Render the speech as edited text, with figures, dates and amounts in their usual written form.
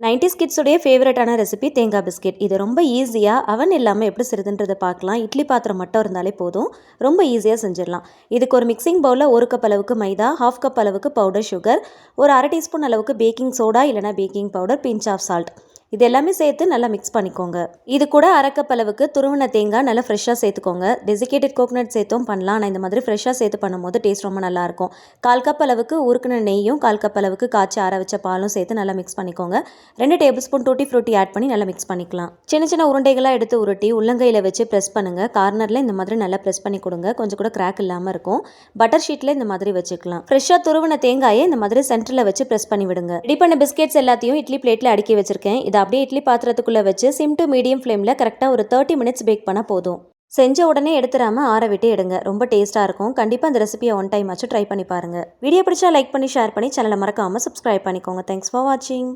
90s கிட்ஸுடைய ஃபேவரட்டான recipe தேங்காய் biscuit. இது ரொம்ப ஈஸியாக அவன் இல்லாமல் எப்படி செய்யுதுன்றதை பார்க்கலாம். இட்லி பாத்திரம் மட்டும் இருந்தாலே போதும், ரொம்ப ஈஸியாக செஞ்சிடலாம். இதுக்கு ஒரு மிக்சிங் பவுலில் 1 கப் அளவுக்கு மைதா, 1/2 கப் அளவுக்கு பவுடர் சுகர், ஒரு 1/2 டீஸ்பூன் அளவுக்கு பேக்கிங் சோடா இல்லைனா baking powder, pinch of salt, இது எல்லாமே சேர்த்து நல்லா மிக்ஸ் பண்ணிக்கோங்க. இது கூட 1/2 கப் அளவுக்கு துருவின தேங்காய் நல்லா ஃப்ரெஷ்ஷாக சேர்த்துக்கோங்க. டெசிகேட்டட் கோகனட் சேர்த்தும் பண்ணலாம். ஆனால் இந்த மாதிரி ஃப்ரெஷ்ஷாக சேர்த்து பண்ணும்போது டேஸ்ட் ரொம்ப நல்லாயிருக்கும். 1/4 கப் அளவுக்கு உருக்குன நெய்யும் 1/4 கப் அளவுக்கு காய்ச்சி ஆற வச்ச பாலும் சேர்த்து நல்லா மிக்ஸ் பண்ணிக்கோங்க. 2 tablespoon tutti frutti add பண்ணி நல்லா மிக்ஸ் பண்ணிக்கலாம். சின்ன சின்ன உருண்டைகளாக எடுத்து உருட்டி உள்ளங்கையில் வச்சு ப்ரெஸ் பண்ணுங்கள். கார்னரில் இந்த மாதிரி நல்லா ப்ரெஸ் பண்ணி கொடுங்க. கொஞ்சம் கூட கிராக் இல்லாமல் இருக்கும். பட்டர் ஷீட்டில் இந்த மாதிரி வச்சுக்கலாம். ஃப்ரெஷ்ஷாக துருவின தேங்காயை இந்த மாதிரி சென்டரில் வச்சு ப்ரெஸ் பண்ணி விடுங்க. ரெடி பண்ண பிஸ்கெட்ஸ் எல்லாத்தையும் இட்லி பிளேட்டில் அடுக்கி வச்சிருக்கேன். இதை அப்படியே இட்லி பாத்திரத்துக்குள்ளே வச்சு சிம் டு மீடியம் ஃப்ளேமில் கரெக்டாக ஒரு 30 மினிட்ஸ் பேக் பண்ணால் போதும். செஞ்ச உடனே எடுத்துடாமல் ஆற விட்டு எடுங்க. ரொம்ப டேஸ்ட்டாக இருக்கும். கண்டிப்பாக இந்த ரெசிபியை ஒன் டைம் ஆச்சு ட்ரை பண்ணி பாருங்கள். வீடியோ பிடிச்சா லைக் பண்ணி ஷேர் பண்ணி சேனலை மறக்காமல் சப்ஸ்கிரைப் பண்ணிக்கோங்க. தேங்க்ஸ் ஃபார் வாட்சிங்.